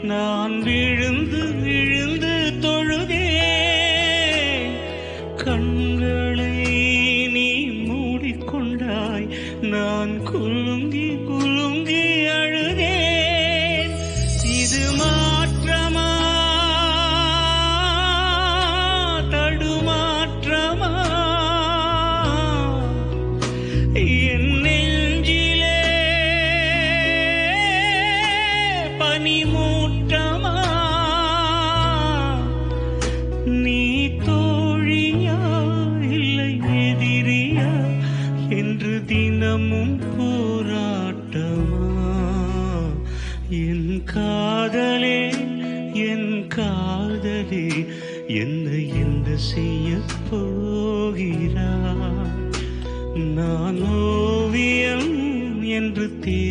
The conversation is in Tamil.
நான் விழுந்து விழுந்து தொழுதேன். கண்களை நீ மூடிக்கொண்டாய். நான் குலுங்கி குலுங்கி அழுதேன். இது மாற்றமா தடுமாற்றமா? என் நெஞ்சிலே பனிமூட்டமா? நீ தோழியா இல்லை எதிரியா என்று தினமும் போராட்டமா? என் காதலே என் காதலே என்னை என்ன செய்ய போகிறாய்? நான் ஓவியம் என்று